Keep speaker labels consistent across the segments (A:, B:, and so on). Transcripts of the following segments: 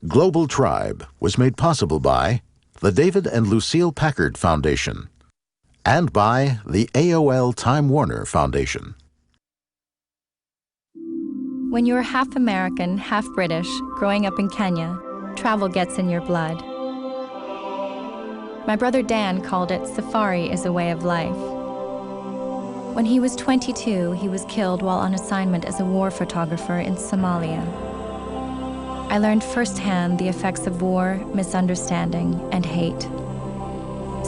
A: Global Tribe was made possible by the David and Lucille Packard Foundation and by the AOL Time Warner Foundation.
B: When you're half American, half British, growing up in Kenya, travel gets in your blood. My brother Dan called it safari is a way of life. When he was 22, he was killed while on assignment as a war photographer in Somalia. I learned firsthand the effects of war, misunderstanding, and hate.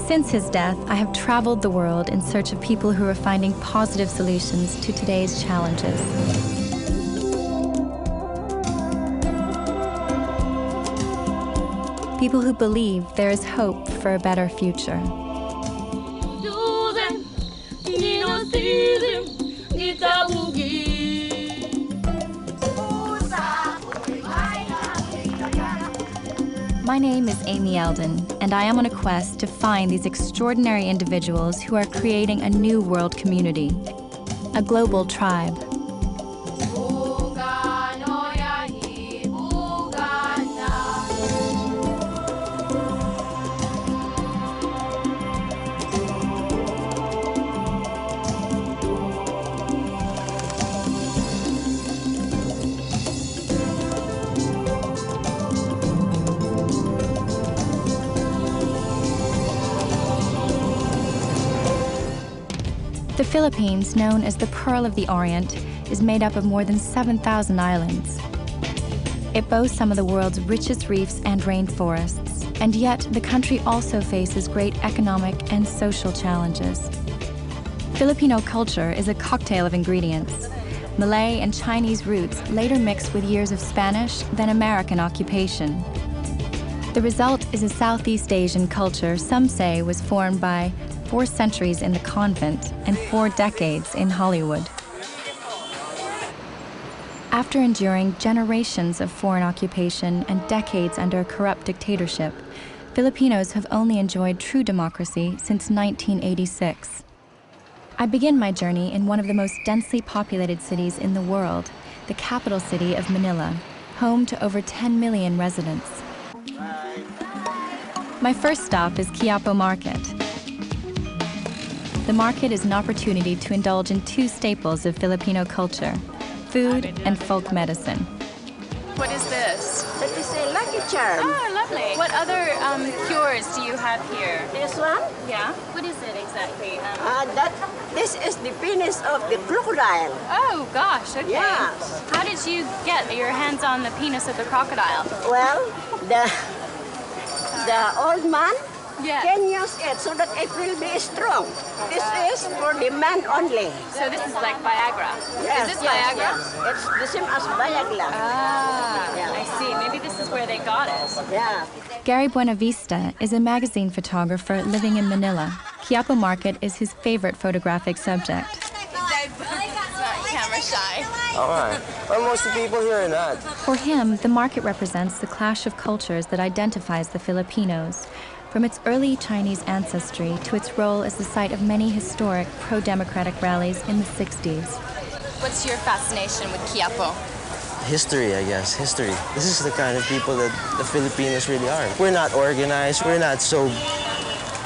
B: Since his death, I have traveled the world in search of people who are finding positive solutions to today's challenges. People who believe there is hope for a better future. My name is Amy Eldon, and I am on a quest to find these extraordinary individuals who are creating a new world community, a global tribe. The Philippines, known as the Pearl of the Orient, is made up of more than 7,000 islands. It boasts some of the world's richest reefs and rainforests, and yet the country also faces great economic and social challenges. Filipino culture is a cocktail of ingredients. Malay and Chinese roots later mixed with years of Spanish, then American occupation. The result is a Southeast Asian culture some say was formed by 4 centuries in the convent and 4 decades in Hollywood. After enduring generations of foreign occupation and decades under a corrupt dictatorship, Filipinos have only enjoyed true democracy since 1986. I begin my journey in one of the most densely populated cities in the world, the capital city of Manila, home to over 10 million residents. My first stop is Quiapo Market. The market is an opportunity to indulge in 2 staples of Filipino culture, food and folk medicine.
C: What is this?
D: That is a lucky charm.
C: Oh, lovely. What other cures do you have here?
D: This one?
C: Yeah? What is it exactly?
D: This is the penis of the crocodile.
C: Oh, gosh, okay.
D: Yes.
C: How did you get your hands on the penis of the crocodile?
D: Well, the old man
C: Yeah.
D: can use it so that it will be strong. This is for the man only.
C: So this is like Viagra.
D: Yes,
C: Is this
D: yes,
C: Viagra?
D: yes. It's the same as Viagra.
C: Ah,
D: Yeah.
C: I see. Maybe this is where they got it.
D: Yeah.
B: Gary Buenavista is a magazine photographer living in Manila. Quiapo Market is his favorite photographic subject.
C: Not camera shy.
E: All right. Well, most of the people here are not.
B: For him, the market represents the clash of cultures that identifies the Filipinos, from its early Chinese ancestry to its role as the site of many historic pro-democratic rallies in the 60s.
C: What's your fascination with Quiapo?
E: History, I guess. History. This is the kind of people that the Filipinos really are. We're not organized. We're not so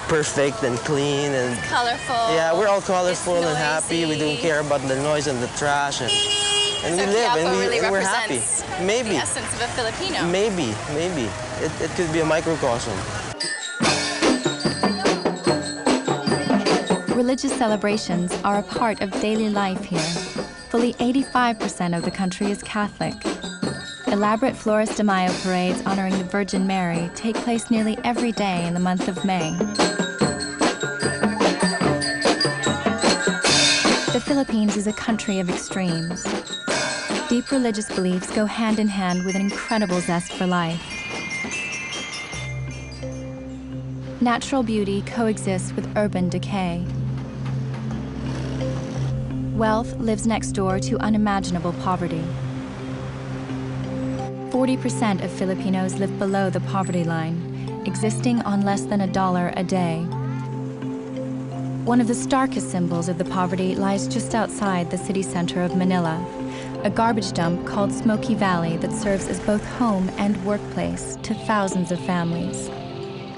E: perfect and clean and
C: Colorful.
E: yeah, we're all colorful
C: It's
E: and happy. We don't
C: noisy.
E: care about the noise and the trash and
C: So
E: we live and
C: Quiapo really
E: we're happy.
C: represents
E: Maybe.
C: the essence of a Filipino.
E: Maybe. It could be a microcosm.
B: Religious celebrations are a part of daily life here. Fully 85% of the country is Catholic. Elaborate Flores de Mayo parades honoring the Virgin Mary take place nearly every day in the month of May. The Philippines is a country of extremes. Deep religious beliefs go hand in hand with an incredible zest for life. Natural beauty coexists with urban decay. Wealth lives next door to unimaginable poverty. 40% of Filipinos live below the poverty line, existing on less than $1 a day. One of the starkest symbols of the poverty lies just outside the city center of Manila, a garbage dump called Smoky Valley that serves as both home and workplace to thousands of families.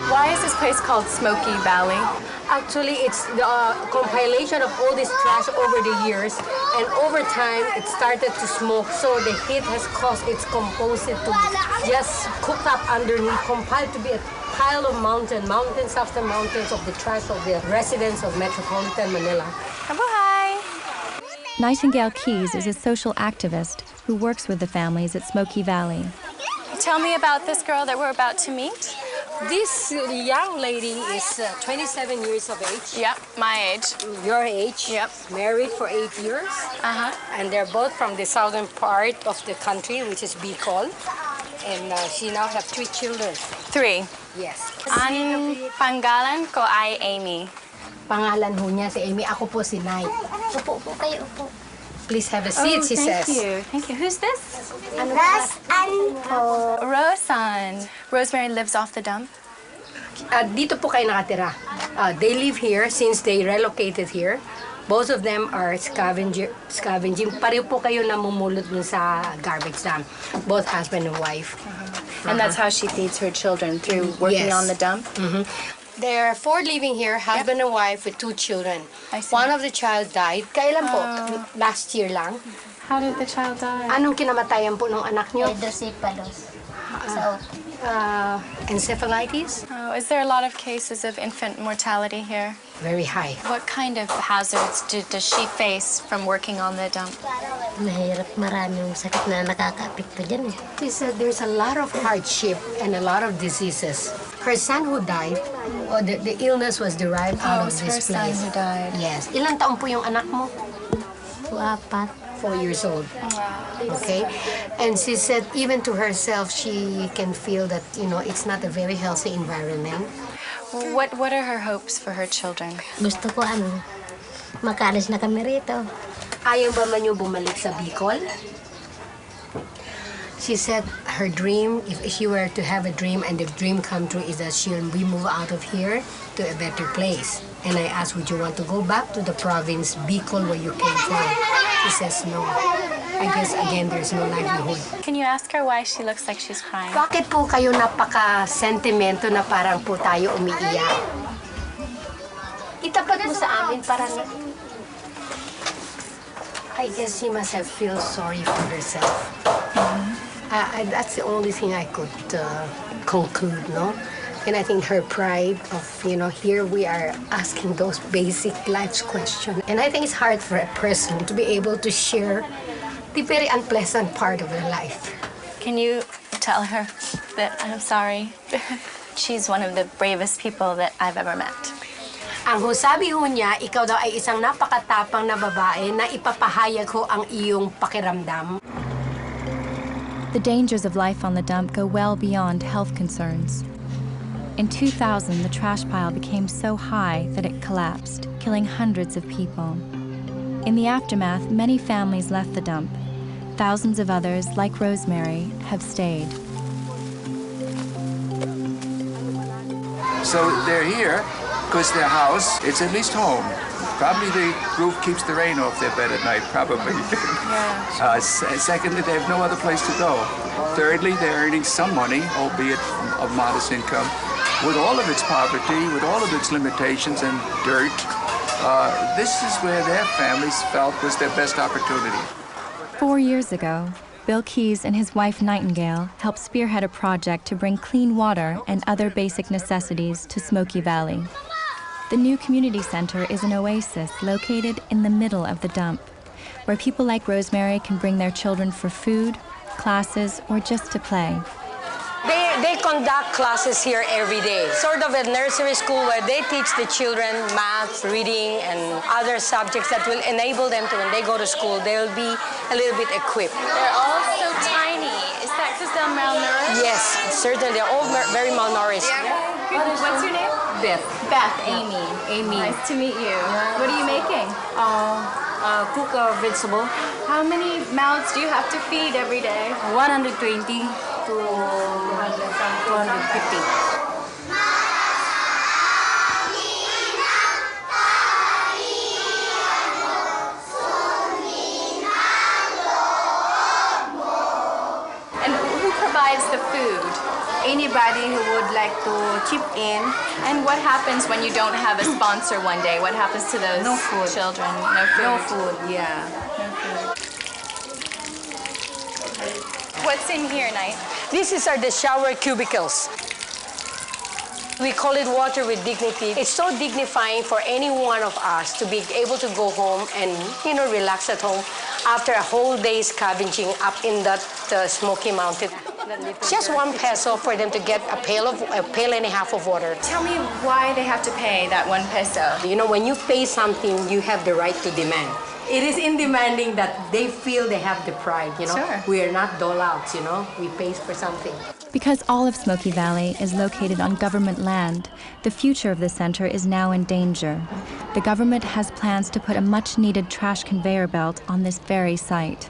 C: Why is this place called Smoky Valley?
F: Actually, it's the compilation of all this trash over the years, and over time, it started to smoke, so the heat has caused its composite to just cook up underneath, compiled to be a pile of mountains after mountains of the trash of the residents of metropolitan Manila.
B: Hi. Nightingale Keys is a social activist who works with the families at Smoky Valley.
C: Tell me about this girl that we're about to meet.
F: This young lady is 27 years of age.
C: Yep, my age.
F: Your age.
C: Yep.
F: Married for 8 years.
C: Uh-huh.
F: And they're both from the southern part of the country, which is Bicol. And she now have 3 children.
C: 3.
F: Yes.
C: Ang pangalan ko ay Amy.
F: Pangalan ho niya si Amy. Ako po si Nay.
D: Upo po kayo, upo.
F: Please have a seat, she
C: thank
F: says.
C: you. Thank you. Who's this?
D: Roseanne po.
C: Roseanne. Rosemary lives off the dump.
F: Dito po kayo nakatira. They live here since they relocated here. Both of them are scavenging. Pareho po kayo namumulot dun sa garbage dump. Both husband and wife.
C: And that's how she feeds her children, through working
F: Yes.
C: on the dump?
F: There are 4 living here, husband and wife with 2 children.
C: I see.
F: One of the child died. Kailan po? Last year lang.
C: How did the child die?
F: Anong kinamatayan po ng anak nyo?
D: Hydrocephalus. So,
F: Encephalitis?
C: Oh, is there a lot of cases of infant mortality here?
F: Very high.
C: What kind of hazards does she face from working on the dump?
D: mahirap, maraming sakit na nakaka-apekto dyan eh.
F: She said there's a lot of hardship and a lot of diseases. Her son who died, or the illness was derived out of
C: it was
F: this
C: her son
F: place.
C: who died.
F: Yes. Ilang taon po yung anak mo?
D: 4.
F: 4 years old. Okay? And she said even to herself, she can feel that, it's not a very healthy environment.
C: What are her hopes for her children?
D: Gusto ko makaalis na kami rito.
F: Ayaw ba man yung bumalik sa Bicol? She said her dream, if she were to have a dream and the dream come true, is that she'll be moved out of here to a better place. And I asked, would you want to go back to the province, Bicol, where you came from? She says no. I guess, again, there's no livelihood.
C: Can you ask her why she looks like she's crying?
F: Bakit po kayo napaka-sentimento na parang po tayo umiiyak? Itapat mo sa amin parang... I guess she must have feel sorry for herself. That's the only thing I could conclude, no? And I think her pride of, here we are asking those basic life's questions. And I think it's hard for a person to be able to share the very unpleasant part of their life.
C: Can you tell her that I'm sorry? She's one of the bravest people that I've ever met.
F: Ang sabi ho niya, ikaw daw ay isang napakatapang na babae na ipapahayag ho ang iyong pakiramdam.
B: The dangers of life on the dump go well beyond health concerns. In 2000, the trash pile became so high that it collapsed, killing hundreds of people. In the aftermath, many families left the dump. Thousands of others, like Rosemary, have stayed.
G: So they're here because their house, it's at least home. Probably the roof keeps the rain off their bed at night, probably. Secondly, they have no other place to go. Thirdly, they're earning some money, albeit of modest income. With all of its poverty, with all of its limitations and dirt, this is where their families felt was their best opportunity.
B: 4 years ago, Bill Keys and his wife Nightingale helped spearhead a project to bring clean water and other basic necessities to Smoky Valley. The new community center is an oasis located in the middle of the dump, where people like Rosemary can bring their children for food, classes, or just to play.
F: They conduct classes here every day, sort of a nursery school where they teach the children math, reading, and other subjects that will enable them to, when they go to school, they'll be a little bit equipped.
C: They're all so tiny. Is that because they're malnourished?
F: Yes, certainly. They're all very malnourished.
C: What's your name?
F: Beth.
C: Beth. Amy.
F: Amy.
C: Nice to meet you. What are you making?
F: Cook a vegetable.
C: How many mouths do you have to feed every day?
F: 120 to 250.
C: besides the food?
D: Anybody who would like to chip in.
C: And what happens when you don't have a sponsor one day? What happens to those
D: No food.
C: children? No food.
D: No food, yeah.
C: No food. What's in here, Knight?
F: These are the shower cubicles. We call it water with dignity. It's so dignifying for any one of us to be able to go home and, relax at home after a whole day's scavenging up in that Smoky Mountain. Just $1 for them to get a pail and a half of water.
C: Tell me why they have to pay that $1.
F: When you pay something, you have the right to demand. It is in demanding that they feel they have the pride,
C: Sure.
F: We are not dole-outs, we pay for something.
B: Because all of Smoky Valley is located on government land, the future of the center is now in danger. The government has plans to put a much-needed trash conveyor belt on this very site.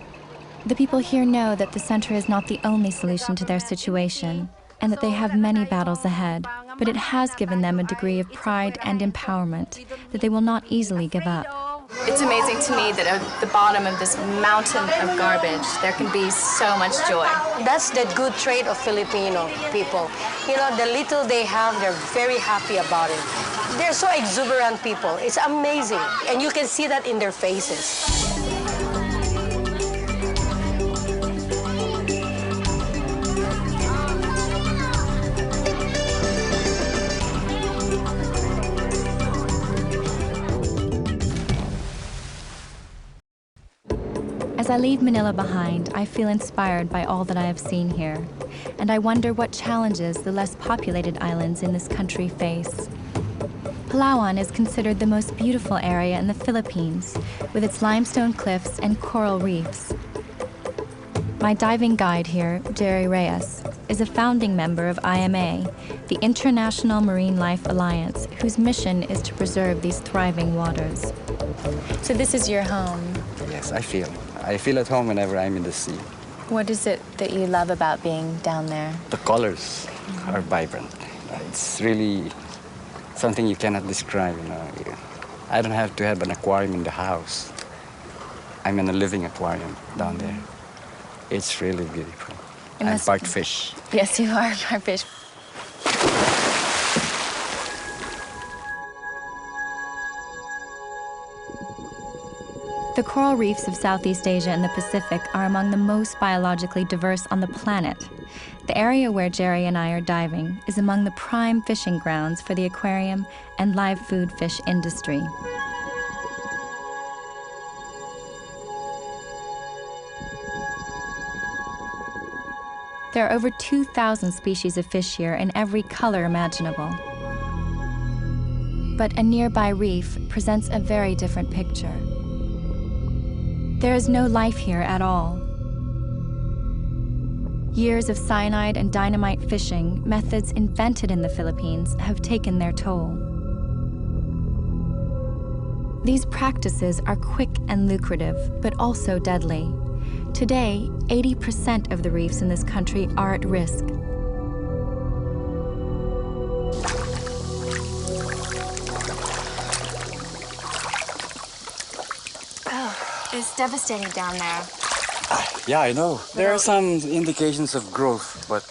B: The people here know that the center is not the only solution to their situation, and that they have many battles ahead, but it has given them a degree of pride and empowerment that they will not easily give up.
C: It's amazing to me that at the bottom of this mountain of garbage, there can be so much joy.
F: That's the good trait of Filipino people. The little they have, they're very happy about it. They're so exuberant people. It's amazing. And you can see that in their faces.
B: As I leave Manila behind, I feel inspired by all that I have seen here, and I wonder what challenges the less populated islands in this country face. Palawan is considered the most beautiful area in the Philippines, with its limestone cliffs and coral reefs. My diving guide here, Jerry Reyes, is a founding member of IMA, the International Marine Life Alliance, whose mission is to preserve these thriving waters. So this is your home.
H: Yes, I feel at home whenever I'm in the sea.
C: What is it that you love about being down there?
H: The colors are vibrant. It's really something you cannot describe, I don't have to have an aquarium in the house. I'm in a living aquarium down there. It's really beautiful. I'm part fish.
C: Yes, you are part fish.
B: The coral reefs of Southeast Asia and the Pacific are among the most biologically diverse on the planet. The area where Jerry and I are diving is among the prime fishing grounds for the aquarium and live food fish industry. There are over 2,000 species of fish here in every color imaginable. But a nearby reef presents a very different picture. There is no life here at all. Years of cyanide and dynamite fishing, methods invented in the Philippines, have taken their toll. These practices are quick and lucrative, but also deadly. Today, 80% of the reefs in this country are at risk.
C: It's devastating down there.
H: Yeah, I know. There are some indications of growth, but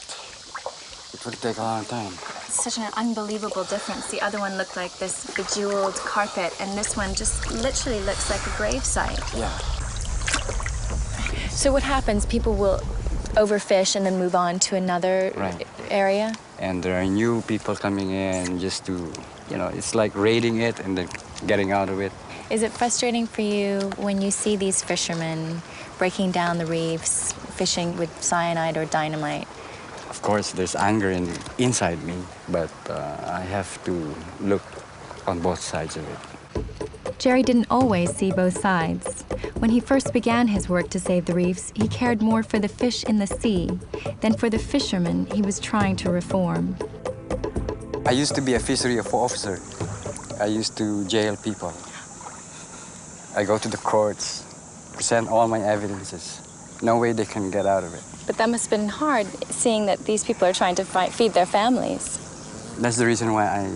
H: it will take a long time.
C: It's such an unbelievable difference. The other one looked like this bejeweled carpet, and this one just literally looks like a gravesite.
H: Yeah.
C: So what happens? People will overfish and then move on to another area?
H: And there are new people coming in just to, it's like raiding it and then getting out of it.
C: Is it frustrating for you when you see these fishermen breaking down the reefs, fishing with cyanide or dynamite?
H: Of course, there's anger inside me, but I have to look on both sides of it.
B: Jerry didn't always see both sides. When he first began his work to save the reefs, he cared more for the fish in the sea than for the fishermen he was trying to reform.
H: I used to be a fishery officer. I used to jail people. I go to the courts, present all my evidences. No way they can get out of it.
C: But that must have been hard, seeing that these people are trying to feed their families.
H: That's the reason why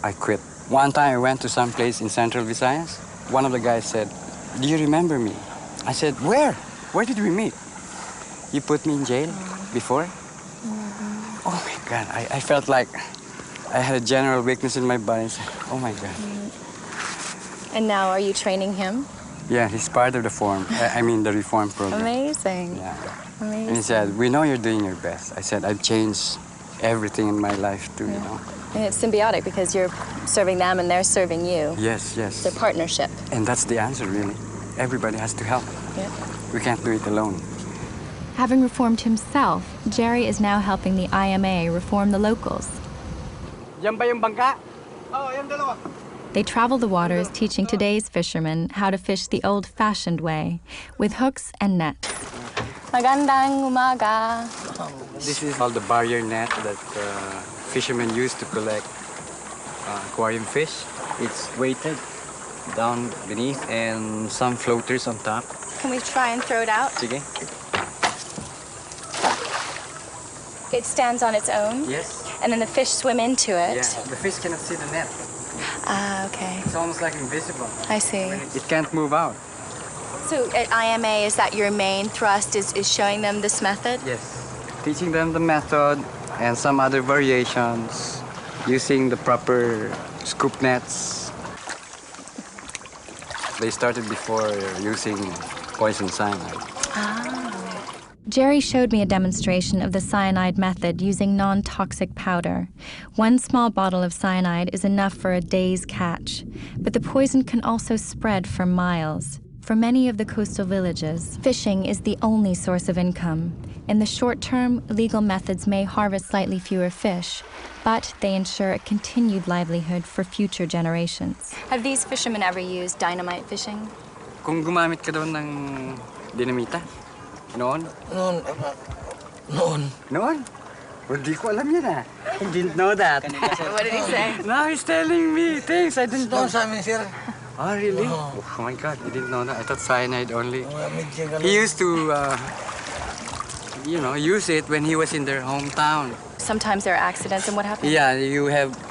H: I quit. One time I went to some place in Central Visayas. One of the guys said, "Do you remember me?" I said, "Where? Where did we meet?" "You put me in jail." before. Oh my God, I felt like I had a general weakness in my body. Oh my God.
C: And now, are you training him?
H: Yeah, he's part of the the reform program.
C: Amazing.
H: Yeah.
C: Amazing.
H: And he said, we know you're doing your best. I said, I've changed everything in my life too, you know.
C: And it's symbiotic because you're serving them and they're serving you.
H: Yes, yes.
C: It's a partnership.
H: And that's the answer, really. Everybody has to help.
C: Yeah.
H: We can't do it alone.
B: Having reformed himself, Jerry is now helping the IMA reform the locals.
H: Yan ba yung bangka? Oh, yan dalawa.
B: They travel the waters teaching today's fishermen how to fish the old-fashioned way, with hooks and nets.
C: Magandang umaga.
H: This is called the barrier net that fishermen use to collect aquarium fish. It's weighted down beneath and some floaters on top.
C: Can we try and throw it out?
H: Sige.
C: It stands on its own?
H: Yes.
C: And then the fish swim into it?
H: Yeah, the fish cannot see the net.
C: Ah, okay.
H: It's almost like invisible.
C: I see.
H: It can't move out.
C: So at IMA, is that your main thrust, is showing them this method?
H: Yes. Teaching them the method and some other variations, using the proper scoop nets. They started before using poison cyanide.
B: Jerry showed me a demonstration of the cyanide method using non-toxic powder. One small bottle of cyanide is enough for a day's catch, but the poison can also spread for miles. For many of the coastal villages, fishing is the only source of income. In the short term, legal methods may harvest slightly fewer fish, but they ensure a continued livelihood for future generations.
C: Have these fishermen ever used dynamite fishing?
H: Kung gumamit ka daw ng dinamita, noon? Noon? Well, di ko alam yan ah. I didn't know that.
C: What did he say?
H: Now he's telling me things I didn't know. Oh, really? Oh my God, I didn't know that. I thought cyanide only. He used to, use it when he was in their hometown.
C: Sometimes there are accidents, and what happens?
H: Yeah,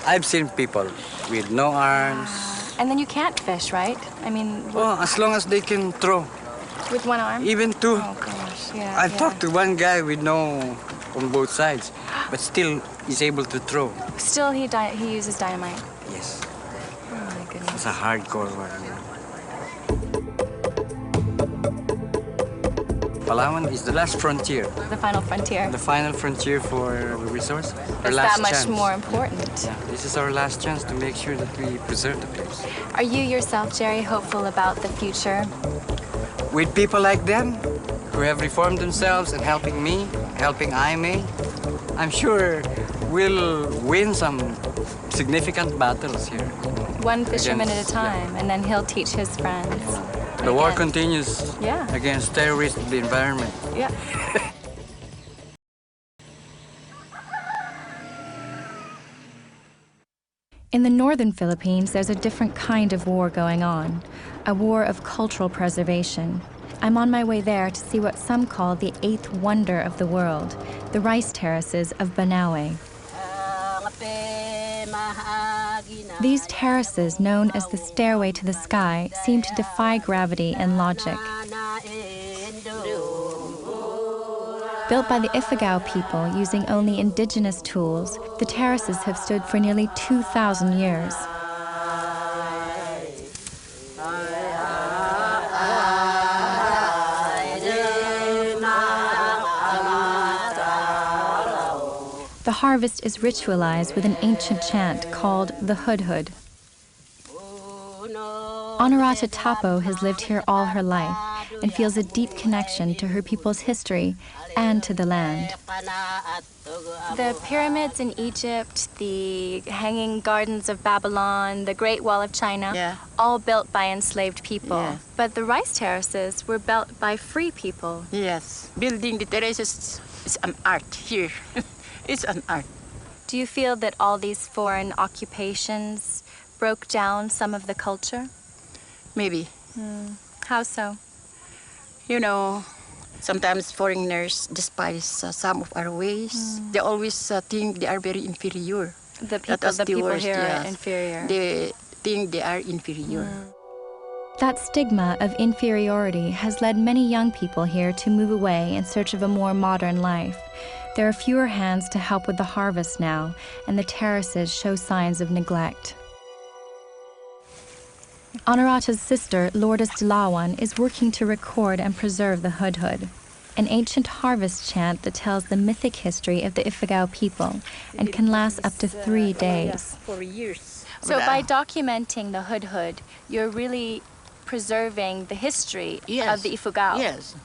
H: I've seen people with no arms.
C: And then you can't fish, right? I mean...
H: Well, as long as they can throw.
C: With one arm?
H: Even two.
C: Oh, gosh, yeah.
H: I've talked to one guy with no on both sides, but still he's able to throw.
C: Still, he uses dynamite?
H: Yes.
C: Oh, my goodness.
H: It's a hardcore one. Palawan is the last frontier.
C: The final frontier.
H: The final frontier for resources.
C: It's that much more important.
H: Yeah, this is our last chance to make sure that we preserve the place.
C: Are you yourself, Jerry, hopeful about the future?
H: With people like them, who have reformed themselves and helping me, helping IMA, I'm sure we'll win some significant battles here.
C: One fisherman at a time, and then he'll teach his friends.
H: The war continues
C: against
H: terrorists of the environment.
C: Yeah.
B: In the northern Philippines, there's a different kind of war going on, a war of cultural preservation. I'm on my way there to see what some call the eighth wonder of the world, the rice terraces of Banaue. These terraces, known as the stairway to the sky, seem to defy gravity and logic. Built by the Ifugao people using only indigenous tools, the terraces have stood for nearly 2,000 years. The harvest is ritualized with an ancient chant called the Hudhud. Honorata Tapo has lived here all her life and feels a deep connection to her people's history and to the land.
C: The pyramids in Egypt, the hanging gardens of Babylon, the Great Wall of China, all built by enslaved people.
D: Yeah.
C: But the rice terraces were built by free people.
D: Yes, building the terraces is an art here. It's an art.
C: Do you feel that all these foreign occupations broke down some of the culture?
D: Maybe.
C: How so?
D: You know, sometimes foreigners despise some of our ways. They always think they are very inferior.
C: The people,
D: the
C: people
D: worst,
C: here are
D: yes.
C: inferior.
D: They think they are inferior.
B: That stigma of inferiority has led many young people here to move away in search of a more modern life. There are fewer hands to help with the harvest now, and the terraces show signs of neglect. Honorata's sister, Lourdes Dilawan, is working to record and preserve the hudhud, an ancient harvest chant that tells the mythic history of the Ifugao people and can last up to 3 days.
D: For years.
C: So by documenting the hudhud, you're really preserving the history of the Ifugao.
D: Yes.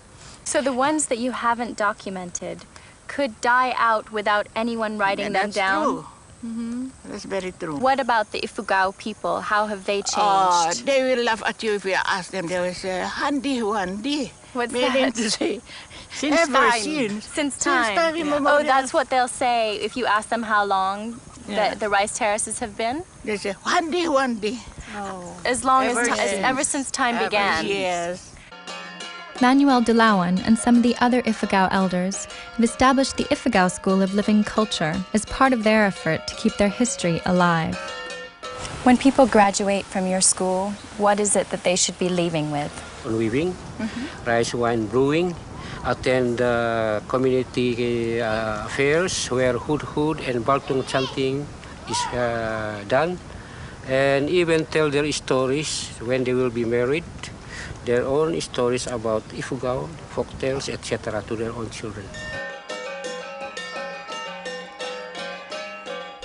C: So the ones that you haven't documented could die out without anyone writing them down?
D: True. Mm-hmm. That's very true.
C: What about the Ifugao people? How have they changed?
D: They will laugh at you if you ask them. They will say, "Handi, Wandi."
C: What's
D: Meaning
C: that?
D: to say, since time.
C: Since time. Oh, that's what they'll say if you ask them how long the rice terraces have been?
D: They say, "Handi, Wandi."
C: Oh. As long ever since time began.
D: Yes.
B: Manuel Dilawan and some of the other Ifugao elders have established the Ifugao School of Living Culture as part of their effort to keep their history alive.
C: When people graduate from your school, what is it that they should be leaving with?
I: On weaving, rice wine brewing, attend community affairs where hudhud and baltung chanting is done, and even tell their stories when they will be married, their own stories about Ifugao, folktales, etc. to their own children.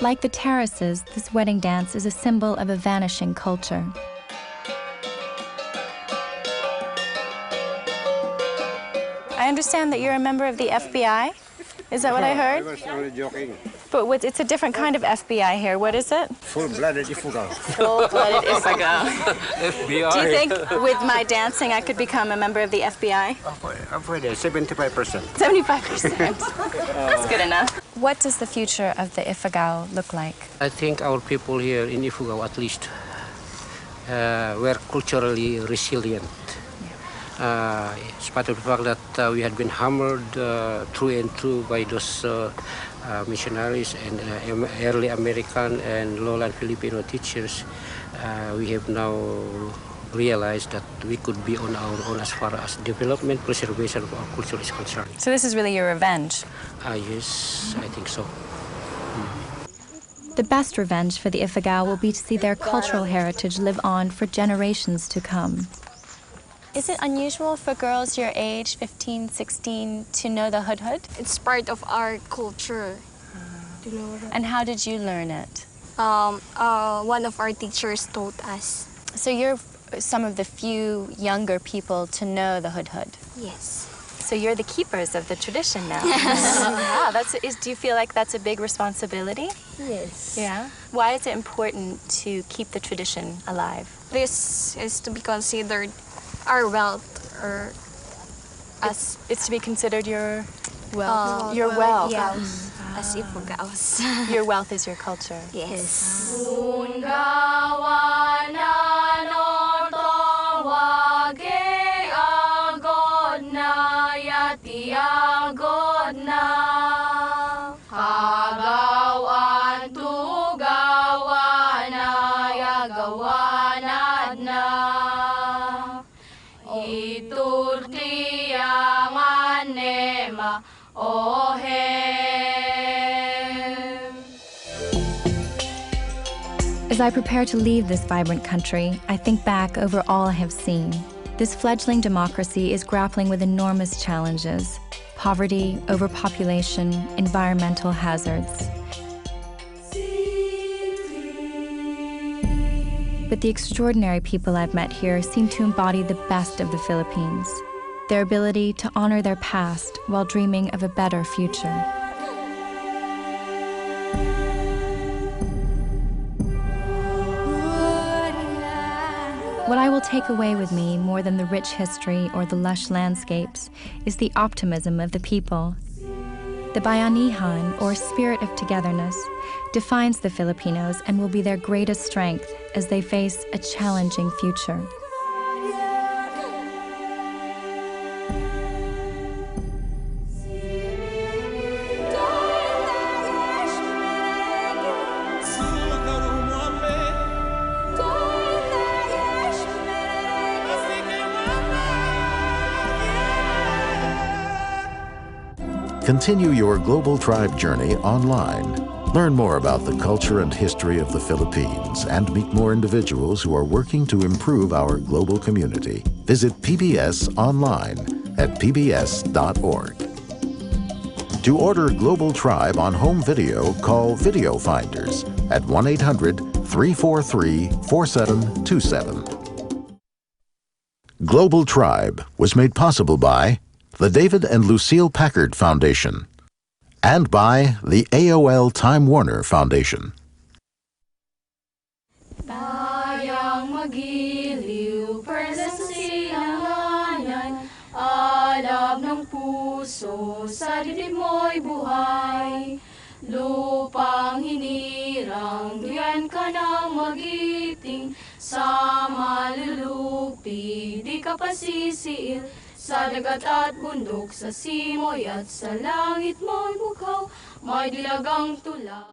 B: Like the terraces, this wedding dance is a symbol of a vanishing culture.
C: I understand that you're a member of the FBI. Is that what I heard?
I: I was only joking.
C: But it's a different kind of FBI here. What is it?
I: Full-blooded Ifugao.
C: Full-blooded Ifugao.
I: FBI.
C: Do you think with my dancing I could become a member of the FBI?
I: I'm for that, 75%.
C: 75%. That's good enough. What does the future of the Ifugao look like?
I: I think our people here in Ifugao, at least, were culturally resilient. Despite the fact that we had been hammered through and through by those missionaries and early American and lowland Filipino teachers, we have now realized that we could be on our own as far as development, preservation of our culture is concerned.
C: So this is really your revenge?
I: Yes, I think so.
B: The best revenge for the Ifugao will be to see their cultural heritage live on for generations to come.
C: Is it unusual for girls your age, 15, 16, to know the hudhud?
J: It's part of our culture.
C: And how did you learn it?
J: One of our teachers taught us.
C: So you're some of the few younger people to know the hudhud?
J: Yes.
C: So you're the keepers of the tradition now. Wow, do you feel like that's a big responsibility?
J: Yes.
C: Yeah. Why is it important to keep the tradition alive?
J: This is to be considered our wealth, or
C: it's to be considered your wealth. Your wealth.
J: Yeah. As Ifugaos.
C: Your wealth is your culture.
J: Yes.
B: As I prepare to leave this vibrant country, I think back over all I have seen. This fledgling democracy is grappling with enormous challenges: poverty, overpopulation, environmental hazards. But the extraordinary people I've met here seem to embody the best of the Philippines, their ability to honor their past while dreaming of a better future. What I will take away with me more than the rich history or the lush landscapes is the optimism of the people. The bayanihan, or spirit of togetherness, defines the Filipinos and will be their greatest strength as they face a challenging future.
A: Continue your Global Tribe journey online. Learn more about the culture and history of the Philippines and meet more individuals who are working to improve our global community. Visit PBS online at pbs.org. To order Global Tribe on home video, call Video Finders at 1-800-343-4727. Global Tribe was made possible by the David and Lucille Packard Foundation and by the AOL Time Warner Foundation.
K: Tayang magiliw, persensiyanganan, alab ng puso, sa dibdib mo'y buhay. Lupang hinirang, duyan ka ng magiting, sa malulupi, di ka pasisiil. Sa dagat at bundok, sa simoy at sa langit mo'y bughaw, may dilagang tula.